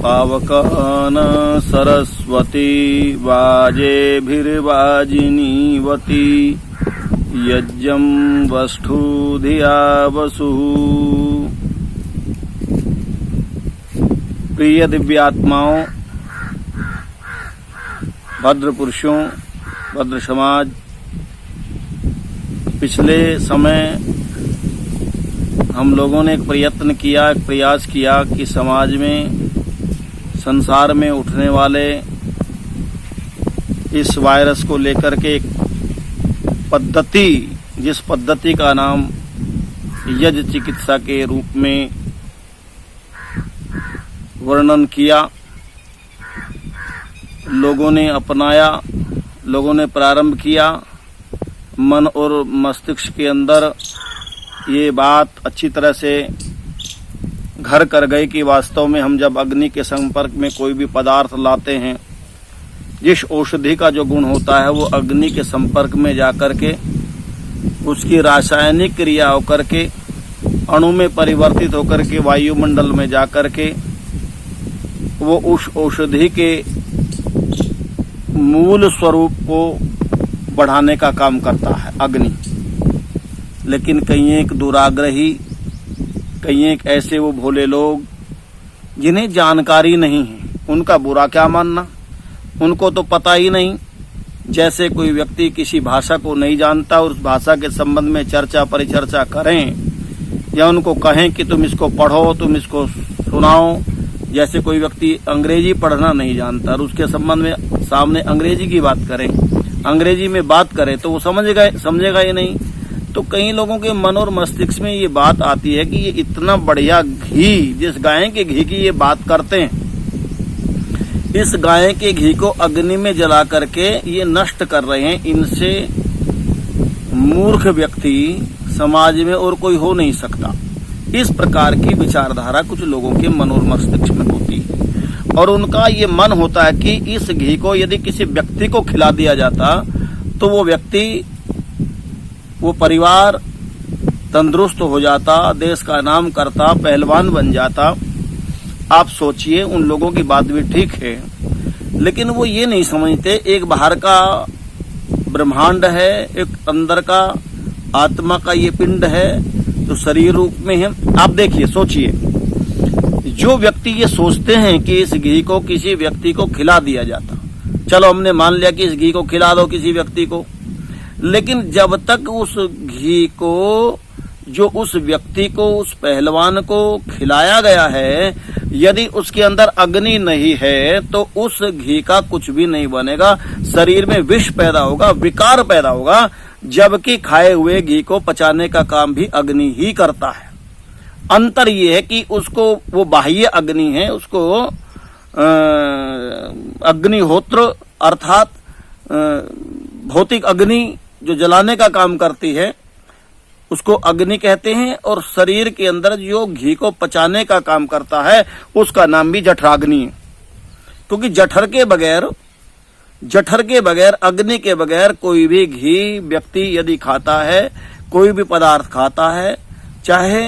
पावकान सरस्वती वाजेभिर्वाजिनीवती यज्ञं वष्टु धिया वसुः। प्रिय दिव्यात्माओं, भद्र पुरुषों, भद्र समाज, पिछले समय हम लोगों ने एक प्रयास किया कि समाज में, संसार में उठने वाले इस वायरस को लेकर के एक पद्धति, जिस पद्धति का नाम यज्ञ चिकित्सा के रूप में वर्णन किया, लोगों ने अपनाया, लोगों ने प्रारंभ किया। मन और मस्तिष्क के अंदर ये बात अच्छी तरह से घर कर गई कि वास्तव में हम जब अग्नि के संपर्क में कोई भी पदार्थ लाते हैं, जिस औषधि का जो गुण होता है वो अग्नि के संपर्क में जाकर के उसकी रासायनिक क्रिया होकर के अणु में परिवर्तित होकर के वायुमंडल में जाकर के वो उस औषधि के मूल स्वरूप को बढ़ाने का काम करता है अग्नि। लेकिन कई एक दुराग्रही, कई एक ऐसे वो भोले लोग जिन्हें जानकारी नहीं है, उनका बुरा क्या मानना, उनको तो पता ही नहीं। जैसे कोई व्यक्ति किसी भाषा को नहीं जानता और उस भाषा के संबंध में चर्चा परिचर्चा करें या उनको कहें कि तुम इसको पढ़ो, तुम इसको सुनाओ। जैसे कोई व्यक्ति अंग्रेजी पढ़ना नहीं जानता और उसके संबंध में सामने अंग्रेजी की बात करें, अंग्रेजी में बात करें तो वो समझेगा ही नहीं। तो कई लोगों के मन और मस्तिष्क में ये बात आती है कि ये इतना बढ़िया घी, जिस गाय के घी की ये बात करते हैं, इस गाय के घी को अग्नि में जला करके ये नष्ट कर रहे हैं। इनसे मूर्ख व्यक्ति समाज में और कोई हो नहीं सकता। इस प्रकार की विचारधारा कुछ लोगों के मन और मस्तिष्क में होती है और उनका ये मन होता है कि इस घी को यदि किसी व्यक्ति को खिला दिया जाता तो वो व्यक्ति, वो परिवार तंदुरुस्त हो जाता, देश का नाम करता, पहलवान बन जाता। आप सोचिए, उन लोगों की बात भी ठीक है, लेकिन वो ये नहीं समझते एक बाहर का ब्रह्मांड है, एक अंदर का आत्मा का ये पिंड है जो शरीर रूप में है। आप देखिए, सोचिए, जो व्यक्ति ये सोचते हैं कि इस घी को किसी व्यक्ति को खिला दिया जाता, चलो हमने मान लिया कि इस घी को खिला दो किसी व्यक्ति को, लेकिन जब तक उस घी को, जो उस व्यक्ति को, उस पहलवान को खिलाया गया है, यदि उसके अंदर अग्नि नहीं है तो उस घी का कुछ भी नहीं बनेगा। शरीर में विष पैदा होगा, विकार पैदा होगा, जबकि खाए हुए घी को पचाने का काम भी अग्नि ही करता है। अंतर ये है कि उसको, वो बाह्य अग्नि है, उसको अग्निहोत्र अर्थात भौतिक अग्नि जो जलाने का काम करती है उसको अग्नि कहते हैं, और शरीर के अंदर जो घी को पचाने का काम करता है उसका नाम भी जठराग्नि है। क्योंकि जठर के बगैर, अग्नि के बगैर कोई भी घी व्यक्ति यदि खाता है, कोई भी पदार्थ खाता है, चाहे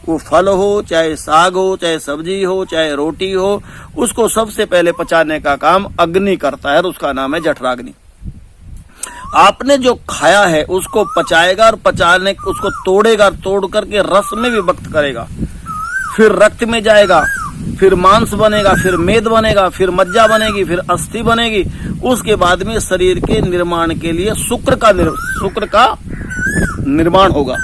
वो फल हो, चाहे साग हो, चाहे सब्जी हो, चाहे रोटी हो, उसको सबसे पहले पचाने का काम अग्नि करता है और उसका नाम है जठराग्नि। आपने जो खाया है उसको पचाएगा और पचाने, उसको तोड़ेगा, तोड़ करके रस में विभक्त करेगा, फिर रक्त में जाएगा, फिर मांस बनेगा, फिर मेद बनेगा, फिर मज्जा बनेगी, फिर अस्थि बनेगी। उसके बाद में शरीर के निर्माण के लिए शुक्र का निर्माण होगा।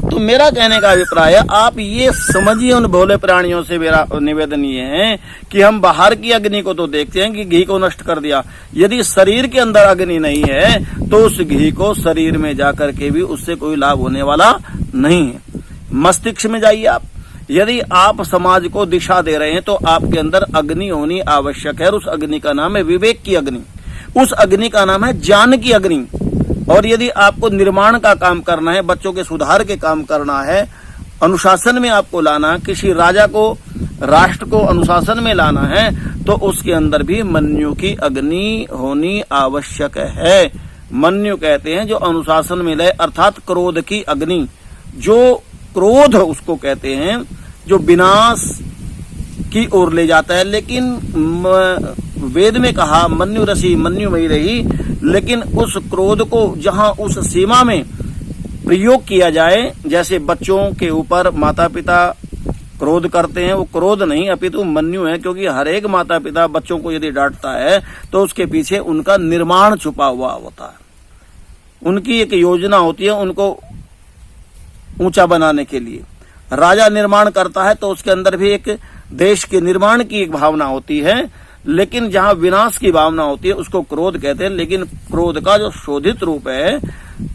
तो मेरा कहने का अभिप्राय है, आप ये समझिए, उन भोले प्राणियों से मेरा निवेदन ये है कि हम बाहर की अग्नि को तो देखते हैं कि घी को नष्ट कर दिया, यदि शरीर के अंदर अग्नि नहीं है तो उस घी को शरीर में जाकर के भी उससे कोई लाभ होने वाला नहीं है। मस्तिष्क में जाइए आप, यदि आप समाज को दिशा दे रहे हैं तो आपके अंदर अग्नि होनी आवश्यक है, और उस अग्नि का नाम है विवेक की अग्नि, उस अग्नि का नाम है ज्ञान की अग्नि। और यदि आपको निर्माण का काम करना है, बच्चों के सुधार के काम करना है, अनुशासन में आपको लाना, किसी राजा को, राष्ट्र को अनुशासन में लाना है, तो उसके अंदर भी मन्यु की अग्नि होनी आवश्यक है। मन्यु कहते हैं जो अनुशासन में ले, अर्थात क्रोध की अग्नि, जो क्रोध उसको कहते हैं, जो विनाश की ओर ले जाता है। लेकिन वेद में कहा मन्यु रसी मन्यु मई रही, लेकिन उस क्रोध को जहां उस सीमा में प्रयोग किया जाए, जैसे बच्चों के ऊपर माता पिता क्रोध करते हैं, वो क्रोध नहीं अपितु मन्यु है, क्योंकि हर एक माता पिता बच्चों को यदि डांटता है तो उसके पीछे उनका निर्माण छुपा हुआ होता है, उनकी एक योजना होती है उनको ऊंचा बनाने के लिए। राजा निर्माण करता है तो उसके अंदर भी एक देश के निर्माण की एक भावना होती है, लेकिन जहां विनाश की भावना होती है उसको क्रोध कहते हैं। लेकिन क्रोध का जो शोधित रूप है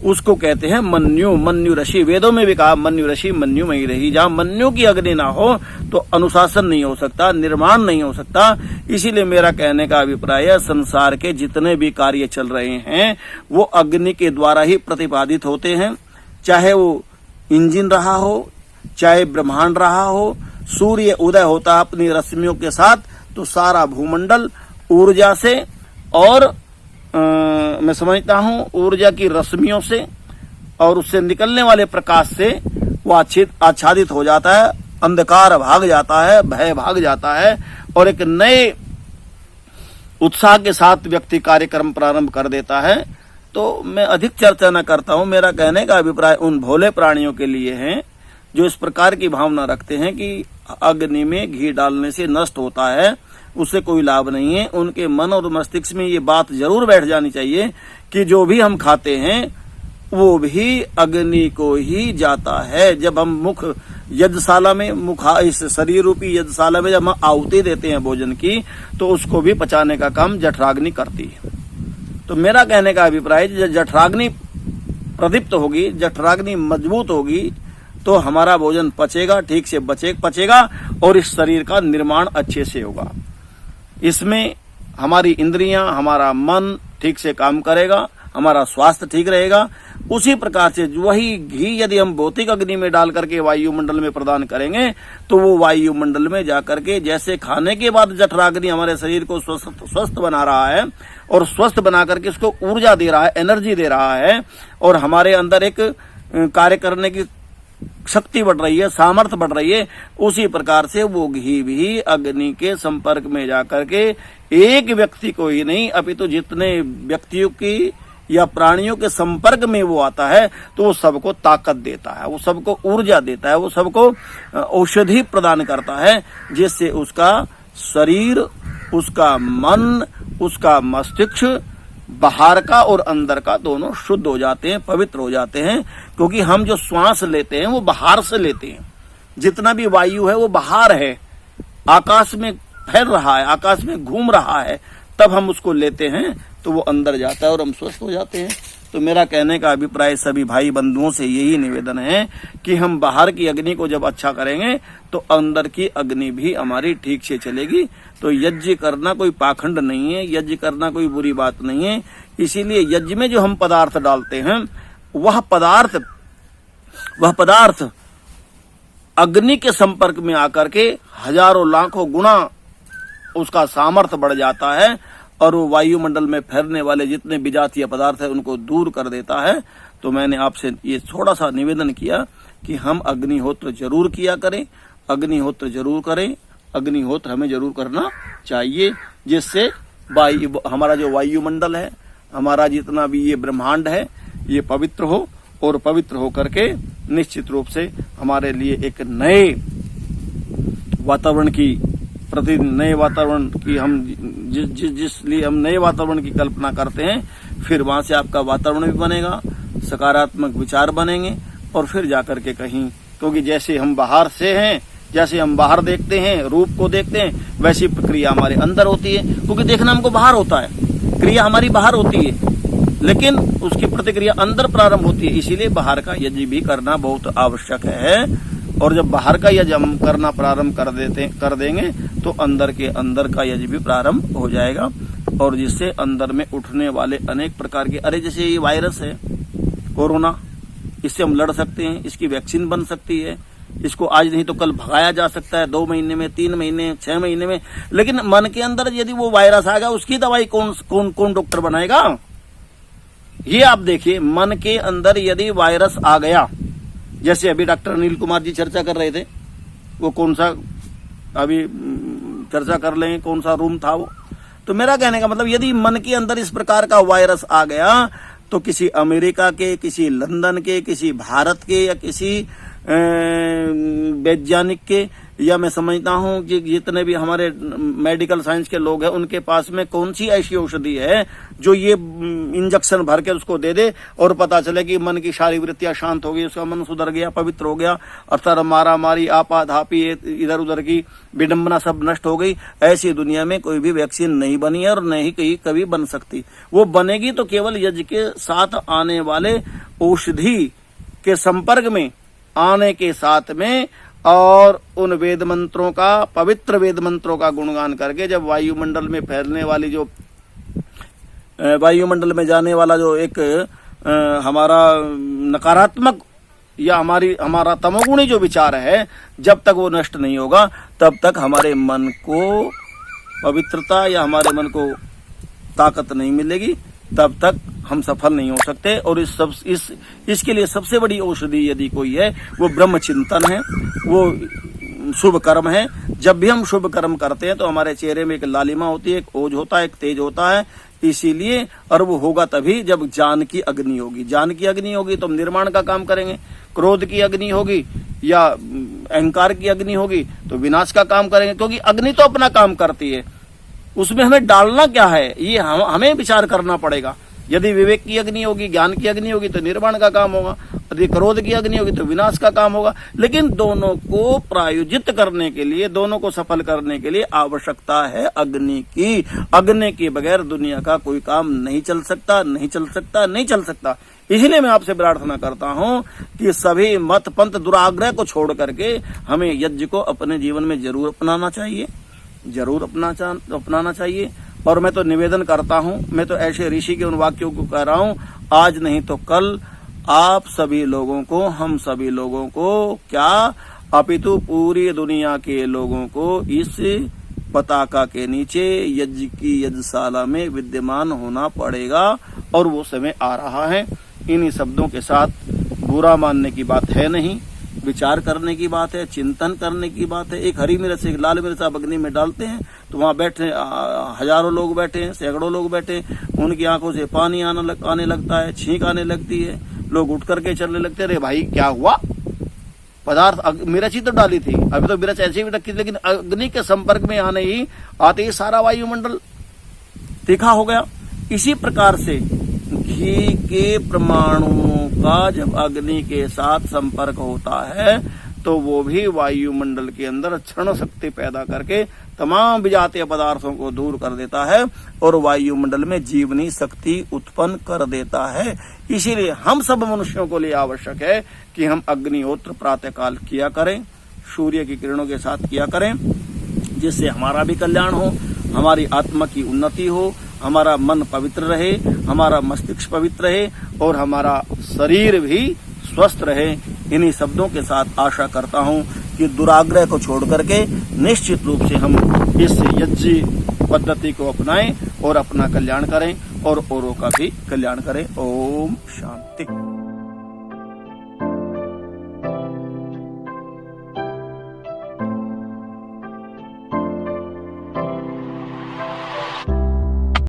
उसको कहते हैं मन्यु। मन्यु ऋषि, वेदों में भी कहा मन्यु ऋषि मन्यु मई रही। जहां मन्यु की अग्नि ना हो तो अनुशासन नहीं हो सकता, निर्माण नहीं हो सकता। इसीलिए मेरा कहने का अभिप्राय है, संसार के जितने भी कार्य चल रहे हैं वो अग्नि के द्वारा ही प्रतिपादित होते हैं। चाहे वो इंजन रहा हो, चाहे ब्रह्मांड रहा हो, सूर्य उदय होता है अपनी रश्मियों के साथ, तो सारा भूमंडल ऊर्जा से और मैं समझता हूं ऊर्जा की रश्मियों से और उससे निकलने वाले प्रकाश से वो आच्छादित हो जाता है, अंधकार भाग जाता है, भय भाग जाता है और एक नए उत्साह के साथ व्यक्ति कार्यक्रम प्रारंभ कर देता है। तो मैं अधिक चर्चा न करता हूं। मेरा कहने का अभिप्राय उन भोले प्राणियों के लिए है जो इस प्रकार की भावना रखते हैं कि अग्नि में घी डालने से नष्ट होता है, उससे कोई लाभ नहीं है। उनके मन और मस्तिष्क में ये बात जरूर बैठ जानी चाहिए कि जो भी हम खाते हैं वो भी अग्नि को ही जाता है। जब हम मुख यज्ञशाला में इस शरीर रूपी यज्ञशाला में जब हम आहुति देते हैं भोजन की, तो उसको भी पचाने का काम जठराग्नि करती है। तो मेरा कहने का अभिप्राय है जठराग्नि प्रदीप्त होगी, जठराग्नि मजबूत होगी तो हमारा भोजन पचेगा, ठीक से पचेगा और इस शरीर का निर्माण अच्छे से होगा। इसमें हमारी इंद्रियां, हमारा मन ठीक से काम करेगा, हमारा स्वास्थ्य ठीक रहेगा। उसी प्रकार से वही घी यदि हम भौतिक अग्नि में डाल करके वायुमंडल में प्रदान करेंगे तो वो वायुमंडल में जाकर के जैसे खाने के बाद जठराग्नि हमारे शरीर को स्वस्थ बना रहा है और स्वस्थ बना करके उसको ऊर्जा दे रहा है, एनर्जी दे रहा है और हमारे अंदर एक कार्य करने की शक्ति बढ़ रही है, सामर्थ्य बढ़ रही है, उसी प्रकार से वो घी भी अग्नि के संपर्क में जाकर के एक व्यक्ति को ही नहीं अपितु जितने व्यक्तियों की या प्राणियों के संपर्क में वो आता है तो वो सबको ताकत देता है, वो सबको ऊर्जा देता है, वो सबको औषधि प्रदान करता है, जिससे उसका शरीर, उसका मन, उसका मस्तिष्क बाहर का और अंदर का दोनों शुद्ध हो जाते हैं, पवित्र हो जाते हैं। क्योंकि हम जो श्वास लेते हैं वो बाहर से लेते हैं, जितना भी वायु है वो बाहर है, आकाश में फैल रहा है, आकाश में घूम रहा है, तब हम उसको लेते हैं तो वो अंदर जाता है और हम स्वस्थ हो जाते हैं। तो मेरा कहने का अभिप्राय सभी भाई बंधुओं से यही निवेदन है कि हम बाहर की अग्नि को जब अच्छा करेंगे तो अंदर की अग्नि भी हमारी ठीक से चलेगी। तो यज्ञ करना कोई पाखंड नहीं है, यज्ञ करना कोई बुरी बात नहीं है। इसीलिए यज्ञ में जो हम पदार्थ डालते हैं वह पदार्थ अग्नि के संपर्क में आकर के हजारों लाखों गुना उसका सामर्थ्य बढ़ जाता है और वो वायुमंडल में फैलने वाले जितने विजातीय पदार्थ है उनको दूर कर देता है। तो मैंने आपसे ये थोड़ा सा निवेदन किया कि हम अग्निहोत्र जरूर किया करें, अग्निहोत्र जरूर करें, अग्निहोत्र हमें जरूर करना चाहिए, जिससे हमारा जो वायुमंडल है, हमारा जितना भी ये ब्रह्मांड है, ये पवित्र हो और पवित्र होकर के निश्चित रूप से हमारे लिए एक नए वातावरण की नए वातावरण की हम जिसलिए हम नए वातावरण की कल्पना करते हैं, फिर वहां से आपका वातावरण भी बनेगा, सकारात्मक विचार बनेंगे और फिर जाकर के कहीं, क्योंकि जैसे हम बाहर से हैं, जैसे हम बाहर देखते हैं, रूप को देखते हैं, वैसी प्रक्रिया हमारे अंदर होती है। क्योंकि देखना हमको बाहर होता है, क्रिया हमारी बाहर होती है, लेकिन उसकी प्रतिक्रिया अंदर प्रारंभ होती है। इसीलिए बाहर का यज्ञ भी करना बहुत आवश्यक है। और जब बाहर का यज्ञ हम करना प्रारंभ कर देंगे तो अंदर के अंदर का यज्ञ भी प्रारंभ हो जाएगा और जिससे अंदर में उठने वाले अनेक प्रकार के जैसे ये वायरस है कोरोना, इससे हम लड़ सकते हैं, इसकी वैक्सीन बन सकती है, इसको आज नहीं तो कल भगाया जा सकता है, 2 महीने में, 3 महीने, 6 महीने में। लेकिन मन के अंदर यदि वो वायरस आ गया, उसकी दवाई कौन डॉक्टर बनाएगा? ये आप देखिए, मन के अंदर यदि वायरस आ गया, जैसे अभी डॉक्टर अनिल कुमार जी चर्चा कर रहे थे, वो कौन सा अभी चर्चा कर लें कौन सा रूम था वो। तो मेरा कहने का मतलब यदि मन के अंदर इस प्रकार का वायरस आ गया तो किसी अमेरिका के, किसी लंदन के, किसी भारत के या किसी वैज्ञानिक के, या मैं समझता हूं कि जितने भी हमारे मेडिकल साइंस के लोग हैं उनके पास में कौन सी ऐसी औषधि है जो ये इंजेक्शन भर के उसको दे दे और पता चले कि मन की सारी वृत्तियां शांत हो गई, उसका मन सुधर गया, पवित्र हो गया, अर्थात मारा मारी आपाधापी इधर उधर की विडंबना सब नष्ट हो गई। ऐसी दुनिया में कोई भी वैक्सीन नहीं बनी है और नहीं कहीं कभी बन सकती। वो बनेगी तो केवल यज्ञ के साथ आने वाले औषधि के संपर्क में आने के साथ में और उन वेद मंत्रों का, पवित्र वेद मंत्रों का गुणगान करके, जब वायुमंडल में फैलने वाली जो वायुमंडल में जाने वाला जो एक हमारा नकारात्मक या हमारा तमोगुणी जो विचार है, जब तक वो नष्ट नहीं होगा तब तक हमारे मन को पवित्रता या हमारे मन को ताकत नहीं मिलेगी, तब तक हम सफल नहीं हो सकते। और इसके लिए सबसे बड़ी औषधि यदि कोई है वो ब्रह्म चिंतन है, वो शुभ कर्म है। जब भी हम शुभ कर्म करते हैं तो हमारे चेहरे में एक लालिमा होती है, एक ओज होता है, एक तेज होता है। इसीलिए और वो होगा तभी जब ज्ञान की अग्नि होगी। ज्ञान की अग्नि होगी तो हम निर्माण का काम करेंगे, क्रोध की अग्नि होगी या अहंकार की अग्नि होगी तो विनाश का काम करेंगे, क्योंकि अग्नि तो अपना काम करती है। उसमें हमें डालना क्या है ये हमें विचार करना पड़ेगा। यदि विवेक की अग्नि होगी, ज्ञान की अग्नि होगी तो निर्माण का काम होगा, यदि क्रोध की अग्नि होगी तो विनाश का काम होगा। लेकिन दोनों को प्रायोजित करने के लिए, दोनों को सफल करने के लिए आवश्यकता है अग्नि की। अग्नि के बगैर दुनिया का कोई काम नहीं चल सकता, नहीं चल सकता, नहीं चल सकता। इसलिए मैं आपसे प्रार्थना करता हूं कि सभी मत पंथ दुराग्रह को छोड़ करके हमें यज्ञ को अपने जीवन में जरूर अपनाना चाहिए, जरूर अपनाना चाहिए। और मैं तो निवेदन करता हूं, मैं तो ऐसे ऋषि के उन वाक्यों को कह रहा हूं, आज नहीं तो कल आप सभी लोगों को, हम सभी लोगों को क्या अपितु पूरी दुनिया के लोगों को इस पताका के नीचे यज्ञ की यज्ञशाला में विद्यमान होना पड़ेगा और वो समय आ रहा है। इन्हीं शब्दों के साथ बुरा मानने की बात है नहीं, विचार करने की बात है, चिंतन करने की बात है। एक हरी मिर्च एक लाल मिर्च आप अग्नि में डालते हैं तो वहां बैठे हजारों लोग बैठे हैं, सैकड़ों लोग बैठे हैं, उनकी आंखों से पानी आने लगता है, छींक आने लगती है, लोग उठ करके चलने लगते हैं। अरे भाई क्या हुआ, पदार्थ मिर्च ही तो डाली थी, अभी तो मिर्च ऐसे भी रखी थी, लेकिन अग्नि के संपर्क में आते ही सारा वायुमंडल तीखा हो गया। इसी प्रकार से घी के परमाणुओं का जब अग्नि के साथ संपर्क होता है तो वो भी वायुमंडल के अंदर क्षण शक्ति पैदा करके तमाम विजातीय पदार्थों को दूर कर देता है और वायुमंडल में जीवनी शक्ति उत्पन्न कर देता है। इसीलिए हम सब मनुष्यों को लिए आवश्यक है कि हम अग्निहोत्र प्रातःकाल किया करें, सूर्य की किरणों के साथ किया करें, जिससे हमारा भी कल्याण हो, हमारी आत्मा की उन्नति हो, हमारा मन पवित्र रहे, हमारा मस्तिष्क पवित्र रहे और हमारा शरीर भी स्वस्थ रहे। इन्हीं शब्दों के साथ आशा करता हूं कि दुराग्रह को छोड़ करके निश्चित रूप से हम इस यज्ञ पद्धति को अपनाएं और अपना कल्याण करें और औरों का भी कल्याण करें। ओम शांति।